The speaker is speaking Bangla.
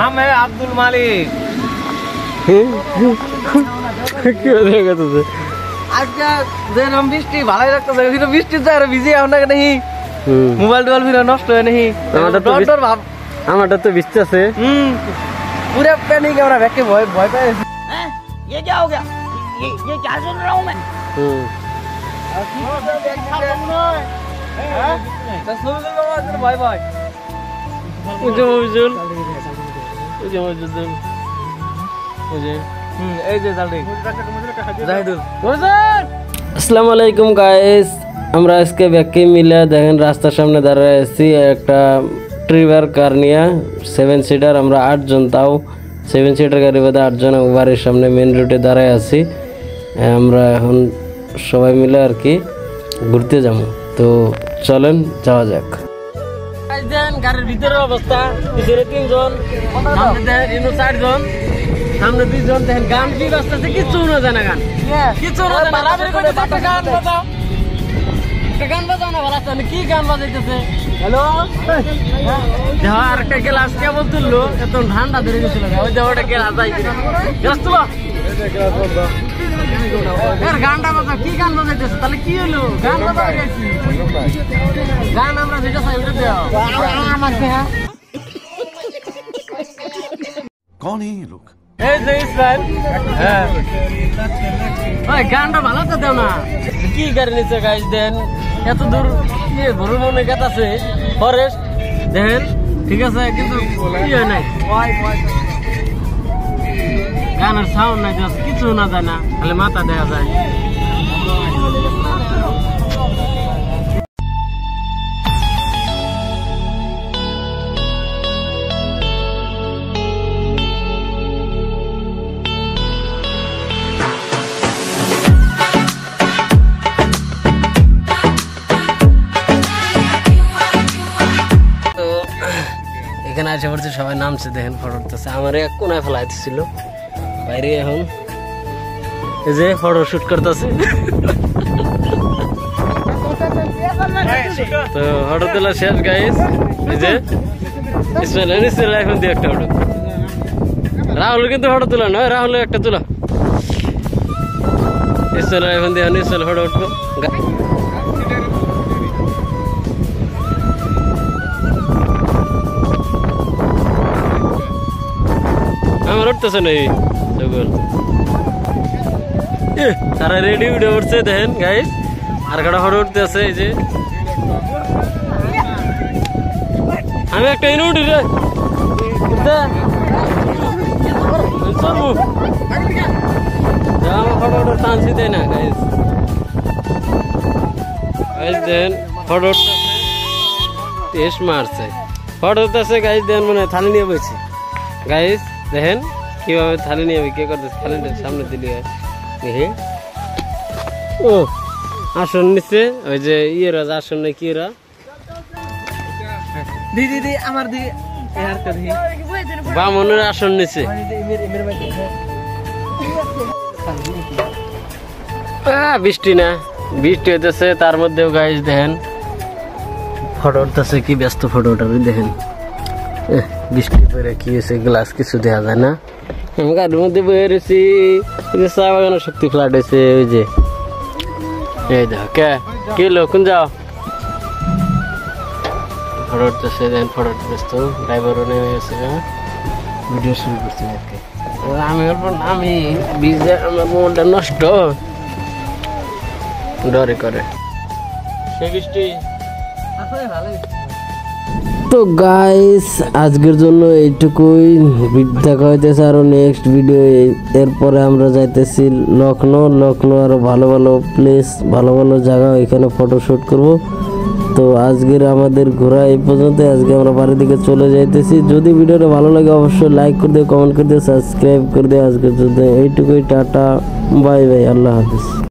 हम है अब्दुल मालिक। हम বৃষ্টি ভালোই লাগতেছে, বৃষ্টির যায় ভিজে আপনাকে নেই মোবাইল টোবাইল ফিরে নষ্ট হয় নেই। আমারটা তো বৃষ্টি আছে, पूरा पैनिक है, बैठ के भय भय पे। ये क्या हो गया? ये क्या सुन रहा हूँ मैं? भाई भाई আসসালামু আলাইকুম গাইস, আমরা আজকে ব্যাকে মিলে দেখেন রাস্তার সামনে দাঁড়ায় আছি একটা ট্রিভার কার নিয়ে 7 সিটার। আমরা 8 জন, তাও 7 সিটার গাড়ি বাদে 8 জন বাড়ির সামনে মেন রোডে দাঁড়ায় আছি। আমরা এখন সবাই মিলে আর কি ঘুরতে যাবো, তো চলেন যাওয়া যাক। গাড়ির ভিতরের অবস্থা, পিছনে 3 জন, সামনে 4 জন, সামনে 2 জন। দেখেন গান কি বাজতেছে, কিচ্ছু না জানা, গান কিচ্ছু না জানা। গান বাজাও না, ভালো আছে কি গান বাজাইতেছে? হ্যালো, আর একটা গ্লাস কেবল তুললো, এত ঠান্ডা ধরে গেছিল। ওই দেওয়াটা গ্লাস গ্লাস তুলো, গানটা বাজাও। কি গান বাজাইতেছে? তাহলে কি হলো? গান বাজাও গেছি, গান আমরা যেটা চাই ওটা দেও। আমার দেহা कौन है ये लोग? এই যে ইসরায়েল, হ্যাঁ ওই গানটা ভালো তো দেও না। কি গাড়ি নিচ্ছে গাইস? দেন এত দূর ভ্রমণে গেছে ফরেস্ট, দেখেন ঠিক আছে, কিন্তু কি হয় নাই, গানের সাউন্ড নাই, কিছু না যায় না, খালি মাথা দেখা যায়। এখানে আসে পড়ছে, সবাই নামছে, দেখেন ফটো উঠতেছে। আমার এক কোনায় ফেলাইতেছিল বাইরে, এখন এই যে ফটো শুট করতেছে। তো ফটো তোলা শেষ গাইস। এই যে ইসমাইল এখন দিয়ে একটা ফটো, রাহুল কিন্তু ফটো তোলা নয়, রাহুল একটা তোলা। ইসমাইল এখন দিয়ে ইসমাইল ফটো উঠবো। আমার উঠতেছে না তারা রেডি উঠে উঠছে, দেখেন গাইস। আর কাটা ফটো উঠতে আছে, এই যে আমি একটা ইনো উঠি রে, আমার ফটো উঠার চান্সই দেয় না গাইস। দেন ফটো উঠতেছে, টেস্ট মারছে, ফটো উঠতেছে গাইস। দেন মনে হয় থালি নিয়ে বইছে গাইস, দেখেন কিভাবে থালি নিয়ে কে করতেছে, থালিটা সামনে দিলি দেখে। ও আসন নিচ্ছে, ওই যে ইয়েরা আসন নেই, কি এরা দিদি আমার বামনের আসন নিচ্ছে। বৃষ্টি না, বৃষ্টি হইতেছে, তার মধ্যেও গাইস দেখেন ফটো উঠতেছে, কি ব্যস্ত ফটো ওঠার। দেখেন বৃষ্টি পরে কি হয়েছে, গ্লাস কিছু দেখা যায় না। আমি গাড়ির মধ্যে বয়ে রয়েছি, চা বাগানের শক্তি ফ্ল্যাট হয়েছে। ওই যে এই দেখো কে কি লোক, কোন যাও ফটো উঠতেছে। দেন ফটো ব্যস্ত, ড্রাইভারও নেমে গেছে, ভিডিও শুরু করছি আর কি। আমি আমি ভিজে, আমার মনটা নষ্ট, ডরে করে সে বৃষ্টি। তো গাইস আজকের জন্য এইটুকুই, দেখা হইতেছে আরো নেক্সট ভিডিও। এরপরে আমরা যাইতেছি লখনৌ আরো ভালো ভালো প্লেস, ভালো ভালো জায়গা, এখানে ফটোশুট করব। তো আজকের আমাদের ঘোরা এই পর্যন্ত। আজকে আমরা বাড়ির দিকে চলে যাইতেছি। যদি ভিডিওটা ভালো লাগে অবশ্যই লাইক করে দিও, কমেন্ট করে দিও, সাবস্ক্রাইব করে দিও। আজকের জন্য এইটুকুই, টাটা বাই বাই, আল্লাহ হাফিজ।